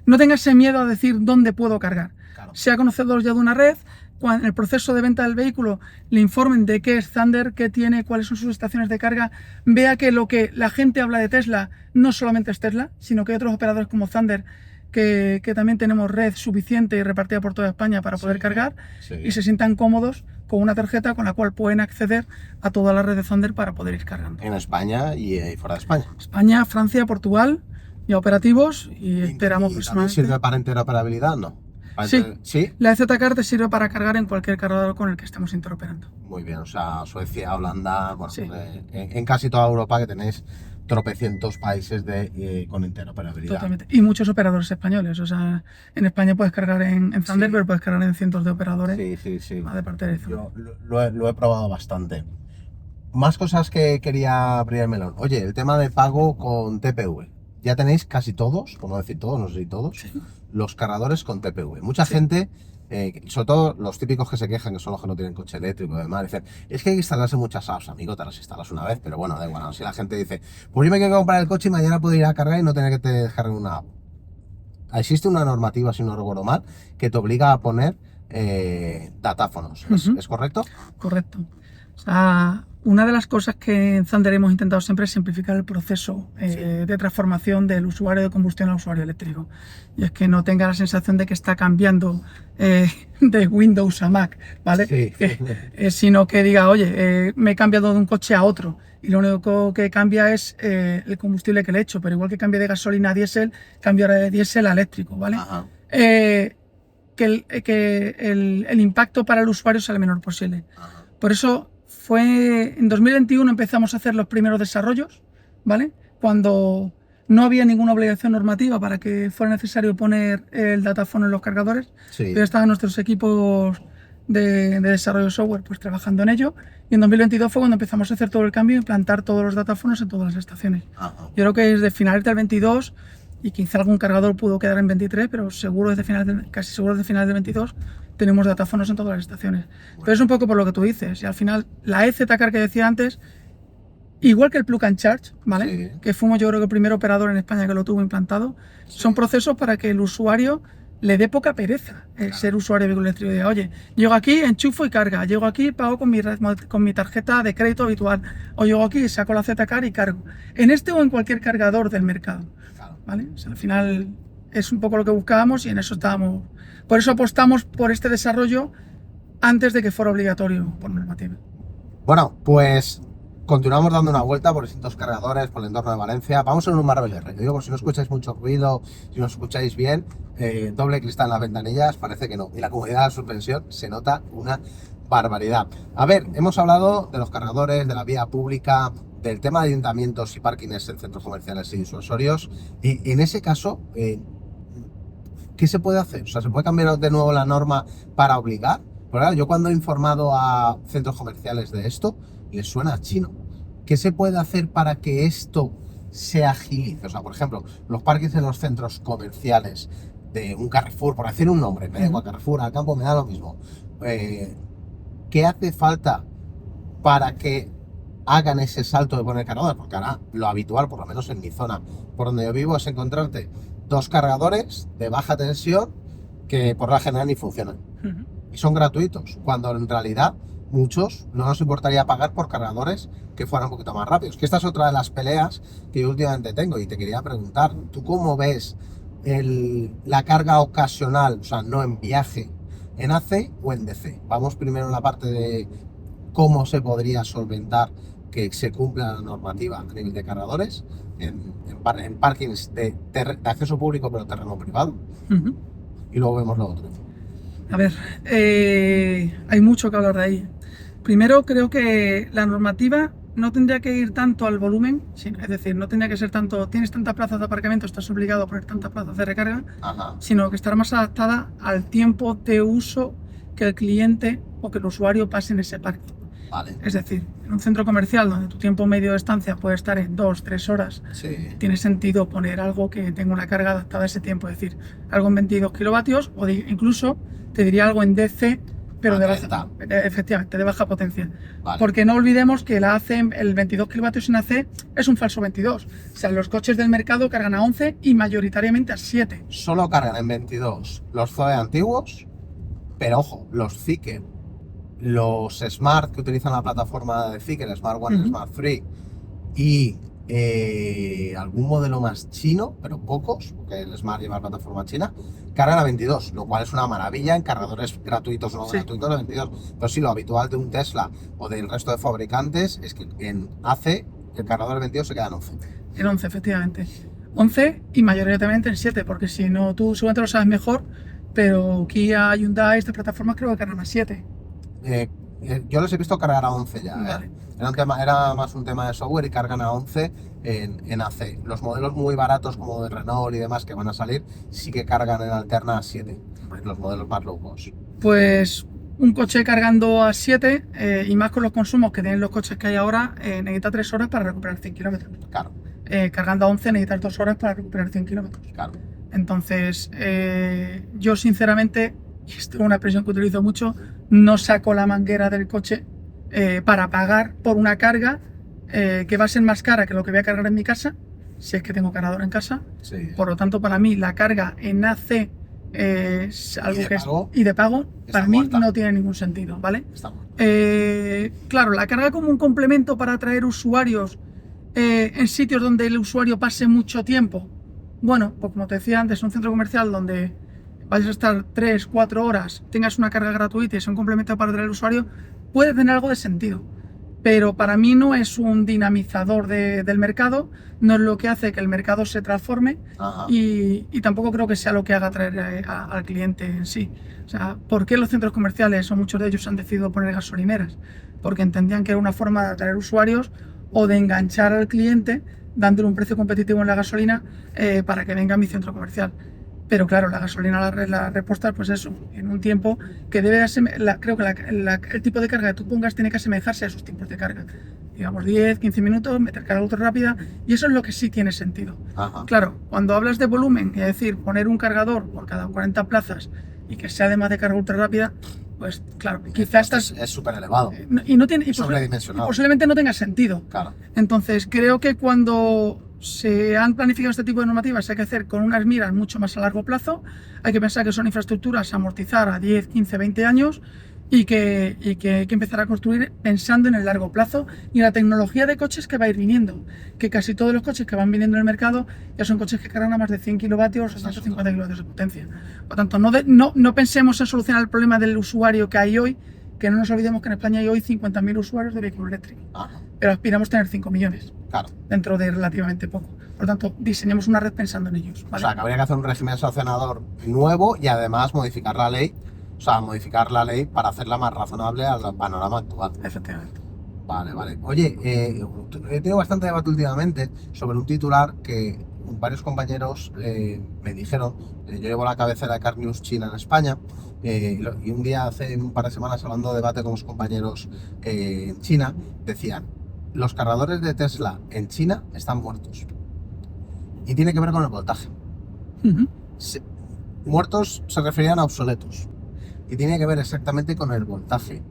no tenga ese miedo a decir dónde puedo cargar. Claro. Sea conocedor ya de una red, en el proceso de venta del vehículo le informen de qué es Thunder, qué tiene, cuáles son sus estaciones de carga, vea que lo que la gente habla de Tesla no solamente es Tesla, sino que hay otros operadores como Thunder que también tenemos red suficiente y repartida por toda España para poder cargar y se sientan cómodos con una tarjeta con la cual pueden acceder a toda la red de Thunder para poder ir cargando. En España y fuera de España. España, Francia, Portugal, ya operativos y esperamos próximamente. ¿Sirve para interoperabilidad? No. Sí, la EZ-Card te sirve para cargar en cualquier cargador con el que estemos interoperando. Muy bien, o sea, Suecia, Holanda, bueno, en casi toda Europa que tenéis tropecientos países con interoperabilidad. Totalmente. Y muchos operadores españoles. O sea, en España puedes cargar en Thunder, pero puedes cargar en cientos de operadores. Sí. De parte de Thunder. Yo lo he probado bastante. Más cosas que quería abrir el melón. Oye, el tema de pago con TPV. Ya tenéis casi todos, por no decir todos, no sé si todos, los cargadores con TPV. Mucha gente, sobre todo los típicos que se quejan, que son los que no tienen coche eléctrico y demás, dicen, es que hay que instalarse muchas apps, amigo, te las instalas una vez, pero bueno, da igual. Si la gente dice, pues yo me quiero comprar el coche y mañana puedo ir a cargar y no tener que descargar una app. Existe una normativa, si no recuerdo mal, que te obliga a poner datáfonos. ¿Es correcto? Correcto. O sea, una de las cosas que en Thunder hemos intentado siempre es simplificar el proceso de transformación del usuario de combustión al usuario eléctrico. Y es que no tenga la sensación de que está cambiando de Windows a Mac, ¿vale? Sino que diga, oye, me he cambiado de un coche a otro y lo único que cambia es el combustible que le he hecho, pero igual que cambia de gasolina a diésel, cambia de diésel a eléctrico, ¿vale? Que el impacto para el usuario sea el menor posible. Por eso en 2021 empezamos a hacer los primeros desarrollos, ¿vale? Cuando no había ninguna obligación normativa para que fuera necesario poner el datáfono en los cargadores. Pero estaban nuestros equipos de desarrollo de software pues trabajando en ello. Y en 2022 fue cuando empezamos a hacer todo el cambio e implantar todos los datáfonos en todas las estaciones. Yo creo que desde finales del 22 y quizá algún cargador pudo quedar en 23, pero seguro casi seguro de finales de 22 tenemos datáfonos en todas las estaciones. Pero es un poco por lo que tú dices, y al final la EZ-Car que decía antes, igual que el Plug and Charge, ¿vale? Sí. Que fuimos yo creo que el primer operador en España que lo tuvo implantado, sí. Son procesos para que el usuario le dé poca pereza el ser usuario de vehículo eléctrico. Diga, oye, llego aquí, enchufo y carga, llego aquí, pago con mi tarjeta de crédito habitual, o llego aquí, saco la Z-Car y cargo. En este o en cualquier cargador del mercado, ¿vale? O sea, al final es un poco lo que buscábamos y en eso estábamos. Por eso apostamos por este desarrollo antes de que fuera obligatorio por normativa. Bueno, pues continuamos dando una vuelta por distintos cargadores, por el entorno de Valencia. Vamos en un Marbella. Yo digo, por si no escucháis mucho ruido, si no escucháis bien, doble cristal en las ventanillas, parece que no. Y la comodidad de suspensión se nota una barbaridad. A ver, hemos hablado de los cargadores, de la vía pública, del tema de ayuntamientos y parkings en centros comerciales y disuasorios. Y en ese caso, ¿qué se puede hacer? O sea, ¿se puede cambiar de nuevo la norma para obligar? Pero claro, yo cuando he informado a centros comerciales de esto, les suena a chino. ¿Qué se puede hacer para que esto se agilice? O sea, por ejemplo, los parkings en los centros comerciales de un Carrefour, por decir un nombre, me da igual, Carrefour, al campo me da lo mismo. ¿Qué hace falta para que hagan ese salto de poner cargadores? Porque ahora lo habitual, por lo menos en mi zona, por donde yo vivo, es encontrarte 2 cargadores de baja tensión que por la general ni funcionan. Y son gratuitos, cuando en realidad muchos no nos importaría pagar por cargadores que fueran un poquito más rápidos. Que esta es otra de las peleas que yo últimamente tengo y te quería preguntar, ¿tú cómo ves la carga ocasional, o sea, no en viaje, en AC o en DC? Vamos primero en la parte de cómo se podría solventar que se cumpla la normativa a nivel de cargadores en parkings de acceso público pero terreno privado. Y luego vemos lo otro. A ver, hay mucho que hablar de ahí. Primero, creo que la normativa no tendría que ir tanto al volumen, es decir, no tendría que ser tanto, tienes tantas plazas de aparcamiento, estás obligado a poner tantas plazas de recarga, sino que estará más adaptada al tiempo de uso que el cliente o que el usuario pase en ese parque. Vale. Es decir, en un centro comercial donde tu tiempo medio de estancia puede estar en 2-3 horas, sí. Tiene sentido poner algo que tenga una carga adaptada a ese tiempo, es decir, algo en 22 kilovatios o incluso te diría algo en DC, pero efectivamente de baja potencia. Vale. Porque no olvidemos que la AC, el 22 kilovatios en AC es un falso 22. O sea, los coches del mercado cargan a 11 y mayoritariamente a 7. Solo cargan en 22 los Zoe antiguos, pero ojo, los Zeekr, los Smart que utilizan la plataforma de Zeekr, el Smart One, el Smart 3 y algún modelo más chino, pero pocos, porque el Smart lleva la plataforma china, cargan a 22, lo cual es una maravilla en cargadores gratuitos o no gratuitos de 22. Pero sí, lo habitual de un Tesla o del resto de fabricantes es que en AC el cargador de 22 se queda en 11. En 11, efectivamente. 11 y mayoritariamente en 7, porque si no, tú seguramente lo sabes mejor, pero Kia, Hyundai, estas plataformas creo que cargan a 7. Yo los he visto cargar a 11 ya. Vale. Era más un tema de software y cargan a 11 en AC. Los modelos muy baratos como de Renault y demás que van a salir sí que cargan en alterna a 7. Los modelos más low cost. Pues un coche cargando a 7 y más con los consumos que tienen los coches que hay ahora, necesita 3 horas para recuperar 100 kilómetros. Claro. Cargando a 11 necesitas 2 horas para recuperar 100 kilómetros. Claro. Entonces, yo sinceramente, y esto es una expresión que utilizo mucho, no saco la manguera del coche para pagar por una carga que va a ser más cara que lo que voy a cargar en mi casa, si es que tengo cargador en casa. Sí. Por lo tanto, para mí la carga en AC es algo y de pago para mí no tiene ningún sentido, ¿vale? Claro, la carga como un complemento para atraer usuarios en sitios donde el usuario pase mucho tiempo. Bueno, pues como te decía antes, un centro comercial donde vayas a estar 3-4 horas, tengas una carga gratuita y sea un complemento para atraer al usuario, puede tener algo de sentido. Pero para mí no es un dinamizador del mercado, no es lo que hace que el mercado se transforme y tampoco creo que sea lo que haga atraer al cliente en sí. O sea, ¿por qué los centros comerciales o muchos de ellos han decidido poner gasolineras? Porque entendían que era una forma de atraer usuarios o de enganchar al cliente dándole un precio competitivo en la gasolina para que venga a mi centro comercial. Pero claro, la gasolina la repostas, pues eso, en un tiempo que debe creo que el tipo de carga que tú pongas tiene que asemejarse a esos tiempos de carga. Digamos 10, 15 minutos, meter carga ultra rápida, y eso es lo que sí tiene sentido. Ajá. Claro, cuando hablas de volumen, es decir, poner un cargador por cada 40 plazas y que sea además de carga ultra rápida, pues claro, quizás es súper elevado. Y no tiene, y sobredimensionado. Posiblemente no tenga sentido. Claro. Entonces, creo que cuando se han planificado este tipo de normativas hay que hacer con unas miras mucho más a largo plazo. Hay que pensar que son infraestructuras a amortizar a 10, 15, 20 años y que hay que empezar a construir pensando en el largo plazo y en la tecnología de coches que va a ir viniendo. Que casi todos los coches que van viniendo en el mercado ya son coches que cargan a más de 100 kilovatios o 150 kilovatios de potencia. Por tanto, no pensemos en solucionar el problema del usuario que hay hoy, que no nos olvidemos que en España hay hoy 50.000 usuarios de vehículos eléctricos. Pero aspiramos a tener 5 millones. Claro. Dentro de relativamente poco. Por lo tanto, diseñemos una red pensando en ellos, ¿vale? O sea, que habría que hacer un régimen sancionador nuevo y además modificar la ley. O sea, modificar la ley para hacerla más razonable al panorama actual. Efectivamente. Vale. Oye, he tenido bastante debate últimamente sobre un titular que varios compañeros me dijeron. Yo llevo la cabecera de Car News China en España. Y un día, hace un par de semanas, hablando de debate con los compañeros en China, decían: los cargadores de Tesla en China están muertos. Y tiene que ver con el voltaje. Muertos se referían a obsoletos. Y tiene que ver exactamente con el voltaje.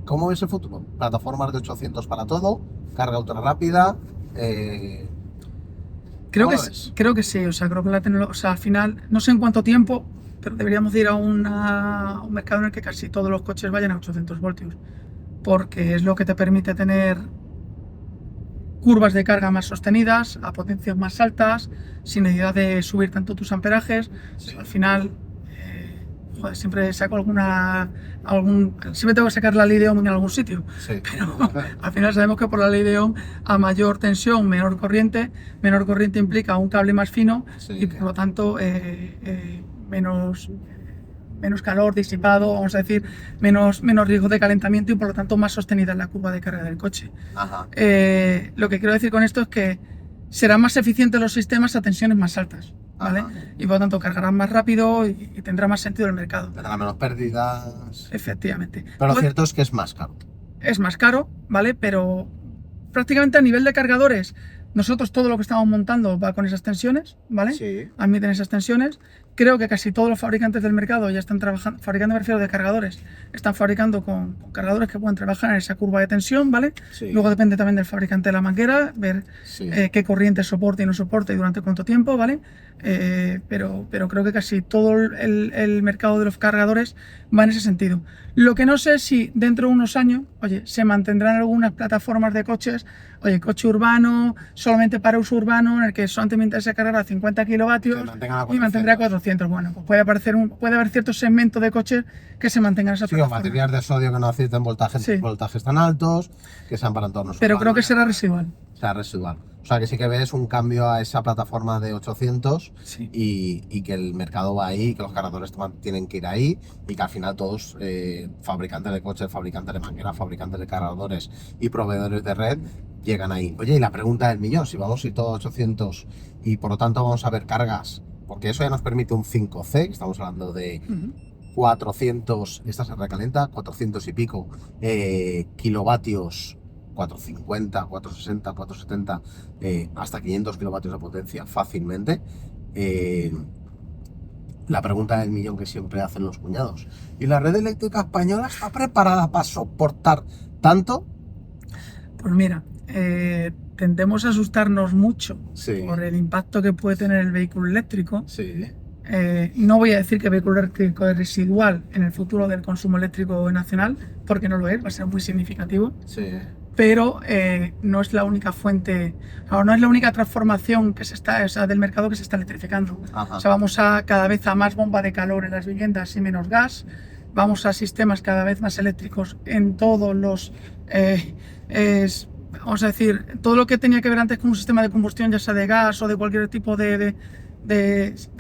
¿Cómo ves el futuro? Plataformas de 800 para todo, carga ultra rápida. Creo que sí, o sea, creo que la tecnología, o sea, al final, no sé en cuánto tiempo, pero deberíamos ir a un mercado en el que casi todos los coches vayan a 800 voltios, porque es lo que te permite tener curvas de carga más sostenidas, a potencias más altas, sin necesidad de subir tanto tus amperajes. Sí. Al final, siempre saco siempre tengo que sacar la ley de Ohm en algún sitio, sí. Pero al final sabemos que por la ley de Ohm, a mayor tensión, menor corriente implica un cable más fino, sí. Y por lo tanto menos calor disipado, vamos a decir, menos riesgo de calentamiento y por lo tanto más sostenida en la curva de carga del coche. Lo que quiero decir con esto es que serán más eficientes los sistemas a tensiones más altas, ¿vale? Y por lo tanto cargarán más rápido y tendrá más sentido el mercado. Tendrá menos pérdidas. Efectivamente. Pero lo cierto es que es más caro. Es más caro, ¿vale? Pero prácticamente a nivel de cargadores, nosotros todo lo que estamos montando va con esas tensiones, ¿vale? Sí. Admiten esas tensiones. Creo que casi todos los fabricantes del mercado ya están trabajando, fabricando, me refiero de cargadores, están fabricando con cargadores que pueden trabajar en esa curva de tensión, ¿vale? Sí. Luego depende también del fabricante de la manguera, ver sí. Qué corriente soporta y no soporta y durante cuánto tiempo, ¿vale? Pero creo que casi todo el mercado de los cargadores va en ese sentido. Lo que no sé es si dentro de unos años, oye, se mantendrán algunas plataformas de coches, oye, coche urbano, solamente para uso urbano, en el que solamente me interesa cargar a 50 kilovatios y mantendrá 400. Bueno, pues puede haber ciertos segmentos de coches que se mantengan esas plataformas. Baterías de sodio que no acepten voltajes tan altos, que sean para entornos urbanos. Creo que será residual. Será residual. O sea, que sí que ves un cambio a esa plataforma de 800 sí. y que el mercado va ahí, que los cargadores tienen que ir ahí y que al final todos, fabricantes de coches, fabricantes de mangueras, fabricantes de cargadores y proveedores de red, llegan ahí. Oye, y la pregunta del millón, si vamos a ir todos a 800 y por lo tanto vamos a ver cargas, porque eso ya nos permite un 5C, estamos hablando de 400, esta se recalenta, 400 y pico kilovatios, 450, 460, 470, hasta 500 kilovatios de potencia fácilmente. La pregunta del millón que siempre hacen los cuñados: ¿y la red eléctrica española está preparada para soportar tanto? Pues mira, tendemos a asustarnos mucho sí. por el impacto que puede tener el vehículo eléctrico. Sí. No voy a decir que el vehículo eléctrico es residual en el futuro del consumo eléctrico nacional, porque no lo es, va a ser muy significativo. Sí. Pero no es la única fuente, no es la única transformación que del mercado que se está electrificando. Ajá. O sea, vamos cada vez a más bomba de calor en las viviendas y menos gas. Vamos a sistemas cada vez más eléctricos en todos los... vamos a decir, todo lo que tenía que ver antes con un sistema de combustión, ya sea de gas o de cualquier tipo de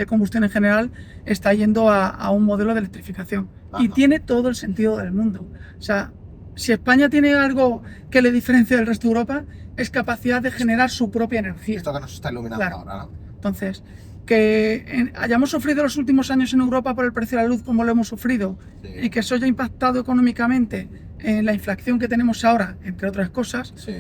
combustión en general, está yendo a un modelo de electrificación. Ajá. Y tiene todo el sentido del mundo. O sea, si España tiene algo que le diferencia del resto de Europa, es capacidad de generar su propia energía. Esto que nos está iluminando claro. ahora, ¿no? Entonces, que hayamos sufrido los últimos años en Europa por el precio de la luz como lo hemos sufrido, sí, y que eso haya impactado económicamente en la inflación que tenemos ahora, entre otras cosas, sí,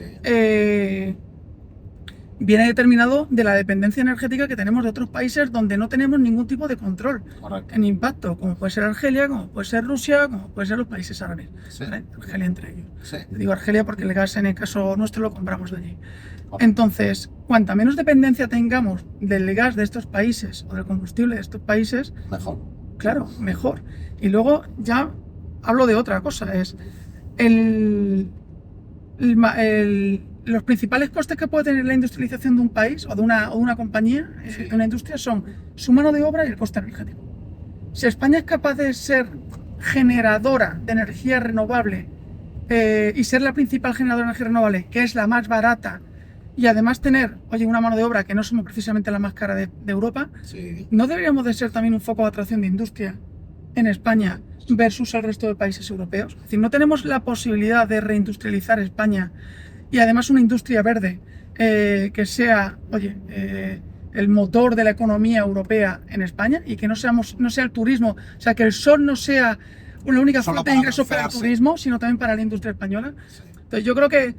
viene determinado de la dependencia energética que tenemos de otros países donde no tenemos ningún tipo de control. Correcto. En impacto, como puede ser Argelia, como puede ser Rusia, como puede ser los países árabes, sí, ¿vale? Argelia entre ellos. Sí. Digo Argelia porque el gas en el caso nuestro lo compramos de allí. Correcto. Entonces, cuanta menos dependencia tengamos del gas de estos países o del combustible de estos países, mejor. Claro, mejor. Y luego ya hablo de otra cosa, es los principales costes que puede tener la industrialización de un país o de una compañía, sí, de una industria, son su mano de obra y el coste energético. Si España es capaz de ser generadora de energía renovable y ser la principal generadora de energía renovable, que es la más barata, y además tener, una mano de obra que no somos precisamente la más cara de Europa, sí, ¿no deberíamos de ser también un foco de atracción de industria en España versus el resto de países europeos? Es decir, no tenemos la posibilidad de reindustrializar España y además una industria verde que sea, el motor de la economía europea en España y que no sea el turismo, o sea, que el sol no sea la única fuente de ingresos para el turismo, sino también para la industria española. Sí. Entonces yo creo que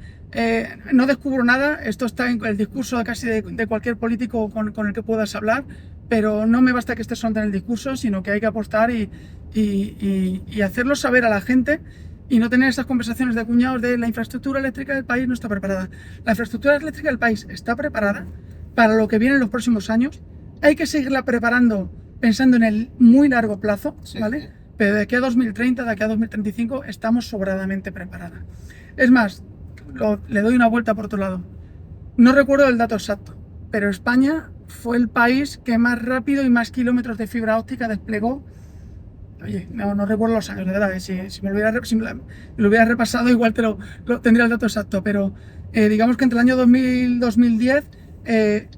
no descubro nada, esto está en el discurso de cualquier político con el que puedas hablar, pero no me basta que esté solamente en el discurso, sino que hay que apostar y hacerlo saber a la gente y no tener esas conversaciones de cuñados de la infraestructura eléctrica del país no está preparada. La infraestructura eléctrica del país está preparada para lo que viene en los próximos años, hay que seguirla preparando pensando en el muy largo plazo, sí, ¿vale? Pero de aquí a 2030, de aquí a 2035 estamos sobradamente preparadas. Es más, le doy una vuelta por otro lado. No recuerdo el dato exacto, pero España fue el país que más rápido y más kilómetros de fibra óptica desplegó. No recuerdo los años, de verdad. Si me lo hubiera repasado, igual tendría el dato exacto, pero digamos que entre el año 2000 y 2010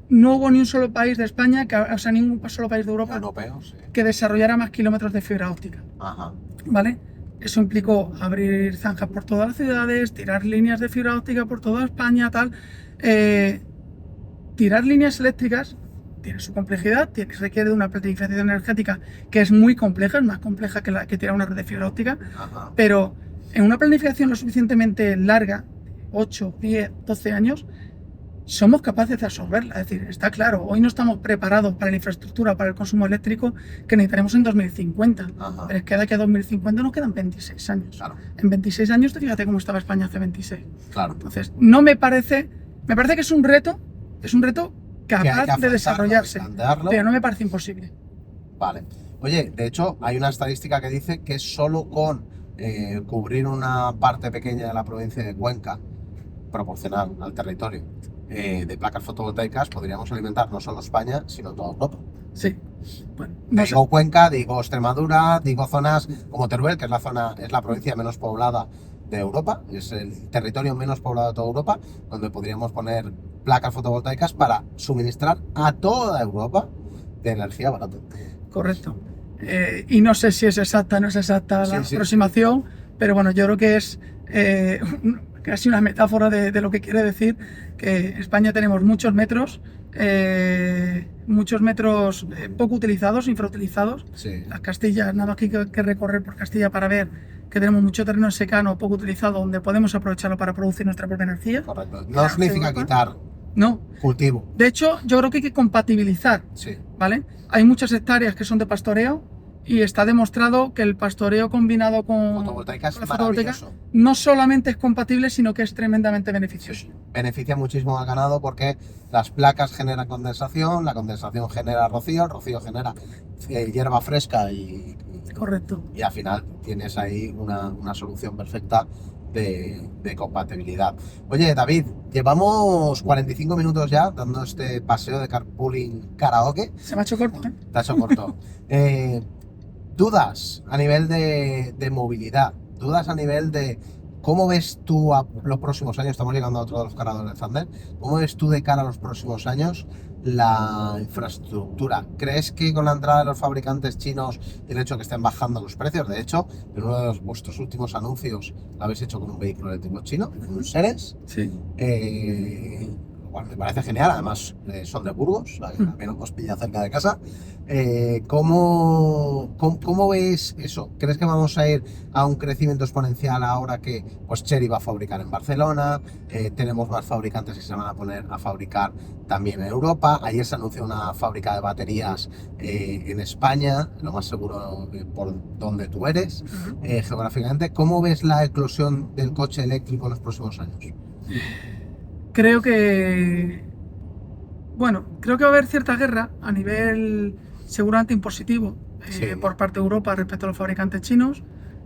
no hubo ni un solo país de España, ningún solo país de Europa europeo, sí, que desarrollara más kilómetros de fibra óptica. Ajá. ¿Vale? Eso implicó abrir zanjas por todas las ciudades, tirar líneas de fibra óptica por toda España, tal. Tirar líneas eléctricas tiene su complejidad, requiere de una planificación energética que es muy compleja, es más compleja que tirar una red de fibra óptica. Ajá. Pero en una planificación lo suficientemente larga, 8, 10, 12 años, somos capaces de absorberla. Es decir, está claro, hoy no estamos preparados para la infraestructura, para el consumo eléctrico que necesitaremos en 2050. Ajá. Pero es que de aquí a 2050 nos quedan 26 años. Claro. En 26 años, fíjate cómo estaba España hace 26. Claro. Entonces, me parece que es un reto capaz de desarrollarse, pero no me parece imposible. Vale. Oye, de hecho, hay una estadística que dice que solo con cubrir una parte pequeña de la provincia de Cuenca, proporcional al territorio, de placas fotovoltaicas, podríamos alimentar no solo España, sino toda Europa. Sí. Bueno, digo Cuenca, digo Extremadura, digo zonas como Teruel, que es la provincia menos poblada de Europa, es el territorio menos poblado de toda Europa, donde podríamos poner placas fotovoltaicas para suministrar a toda Europa de energía barata. Correcto. Y no sé si es exacta o no es exacta la aproximación, pero bueno, yo creo que es casi una metáfora de lo que quiere decir que en España tenemos muchos metros poco utilizados, infrautilizados. Sí. Las Castillas, nada más que recorrer por Castilla para ver que tenemos mucho terreno secano poco utilizado donde podemos aprovecharlo para producir nuestra propia energía. Correcto. No significa quitar cultivo. De hecho, yo creo que hay que compatibilizar. Sí. ¿Vale? Hay muchas hectáreas que son de pastoreo y está demostrado que el pastoreo combinado con fotovoltaica es maravilloso. No solamente es compatible, sino que es tremendamente beneficioso. Sí. Beneficia muchísimo al ganado porque las placas generan condensación, la condensación genera rocío, el rocío genera hierba fresca y correcto. Y al final tienes ahí una solución perfecta de compatibilidad. Oye, David, llevamos 45 minutos ya dando este paseo de carpooling karaoke. Se me ha hecho corto, ¿eh? Te ha hecho corto. Dudas a nivel de movilidad, dudas a nivel de cómo ves tú a los próximos años, estamos llegando a otro de los cargadores de Zander, ¿cómo ves tú de cara a los próximos años la infraestructura? ¿Crees que con la entrada de los fabricantes chinos y el hecho de que estén bajando los precios? De hecho, en uno de vuestros últimos anuncios lo habéis hecho con un vehículo eléctrico chino, un Seres. Sí. lo cual me parece genial. Además, son de Burgos, también nos pilla cerca de casa. ¿Cómo ves eso? ¿Crees que vamos a ir a un crecimiento exponencial ahora que pues Chery va a fabricar en Barcelona? Tenemos más fabricantes que se van a poner a fabricar también en Europa. Ayer se anunció una fábrica de baterías en España, lo más seguro por donde tú eres, geográficamente. ¿Cómo ves la eclosión del coche eléctrico en los próximos años? Creo que va a haber cierta guerra a nivel seguramente impositivo por parte de Europa respecto a los fabricantes chinos.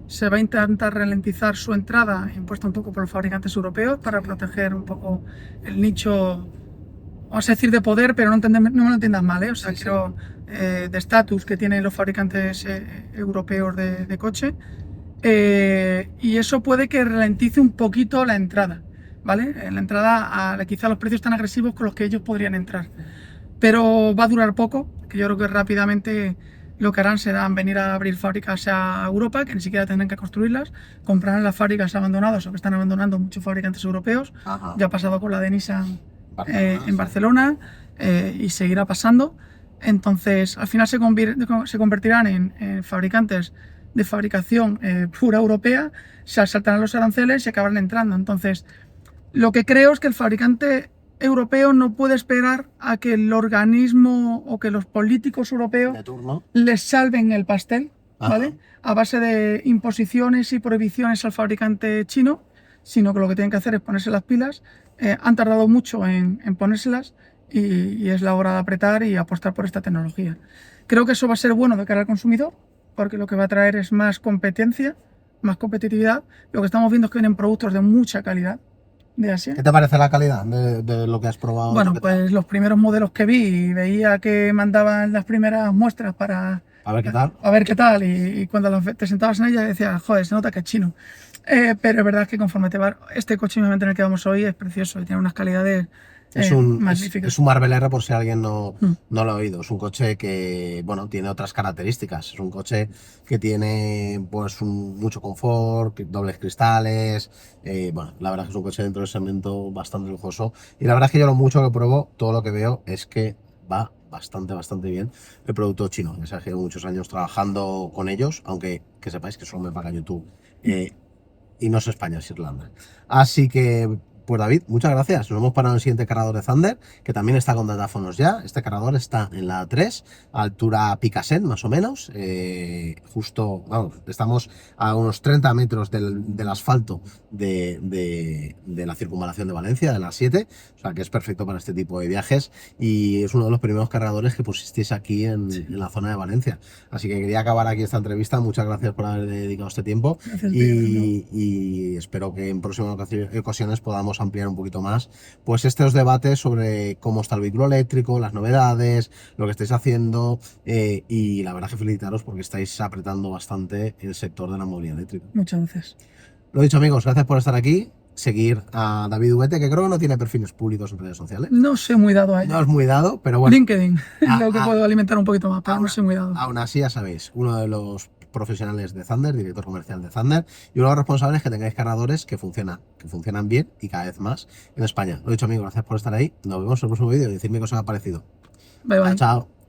Se va a intentar ralentizar su entrada, impuesta un poco por los fabricantes europeos, para proteger un poco el nicho, vamos a decir, de poder, pero no me lo entiendas mal, o sea, creo de estatus que tienen los fabricantes europeos de coche. Y eso puede que ralentice un poquito la entrada, ¿vale? La entrada a quizá los precios tan agresivos con los que ellos podrían entrar. Pero va a durar poco, que yo creo que rápidamente lo que harán será venir a abrir fábricas a Europa, que ni siquiera tendrán que construirlas, comprarán las fábricas abandonadas o que están abandonando muchos fabricantes europeos. Ajá. Ya ha pasado con la de Nissan en Barcelona y seguirá pasando. Entonces, al final se convertirán en fabricantes de fabricación pura europea, se saltarán los aranceles y acabarán entrando. Entonces, lo que creo es que el fabricante europeo no puede esperar a que el organismo o que los políticos europeos les salven el pastel, ¿vale? A base de imposiciones y prohibiciones al fabricante chino, sino que lo que tienen que hacer es ponerse las pilas. Han tardado mucho en ponérselas y es la hora de apretar y apostar por esta tecnología. Creo que eso va a ser bueno de cara al consumidor, porque lo que va a traer es más competencia, más competitividad. Lo que estamos viendo es que vienen productos de mucha calidad de Asia. ¿Qué te parece la calidad de lo que has probado? Bueno, pues los primeros modelos que vi, veía que mandaban las primeras muestras para... A ver qué tal. A ver qué tal, y cuando te sentabas en ella decías, joder, se nota que es chino. Pero es verdad que conforme te va... Este coche en el que vamos hoy es precioso y tiene unas calidades... Es un Marvel R, por si alguien no lo ha oído. Es un coche que, bueno, tiene otras características. Es un coche que tiene pues mucho confort, dobles cristales. Bueno, la verdad es que es un coche dentro del segmento bastante lujoso. Y la verdad es que yo lo mucho que pruebo, todo lo que veo es que va bastante bien el producto chino. Ya sabes que llevo muchos años trabajando con ellos, aunque que sepáis que solo me paga YouTube. Y no es España, es Irlanda. Así que... Pues David, muchas gracias. Nos hemos parado en el siguiente cargador de Thunder, que también está con datáfonos ya. Este cargador está en la A3, a altura Picassent, más o menos. Justo, vamos, estamos a unos 30 metros del asfalto de la circunvalación de Valencia, de la 7. O sea, que es perfecto para este tipo de viajes. Y es uno de los primeros cargadores que pusisteis aquí en la zona de Valencia. Así que quería acabar aquí esta entrevista. Muchas gracias por haber dedicado este tiempo. Y espero que en próximas ocasiones podamos ampliar un poquito más pues estos debates sobre cómo está el vehículo eléctrico, las novedades, lo que estáis haciendo, y la verdad que felicitaros porque estáis apretando bastante el sector de la movilidad eléctrica. Muchas gracias. Lo dicho, amigos, gracias por estar aquí. Seguir a David Huete, que creo que no tiene perfiles públicos en redes sociales. No soy muy dado a ello. No es muy dado, pero bueno. LinkedIn, lo que puedo alimentar un poquito más, pero no soy muy dado. Aún así, ya sabéis, uno de los profesionales de Thunder, director comercial de Thunder, y uno de los responsables que tengáis cargadores que funcionan bien y cada vez más en España. Lo dicho, amigos, gracias por estar ahí. Nos vemos en el próximo vídeo y decirme qué os ha parecido. Bye, bye. Chao.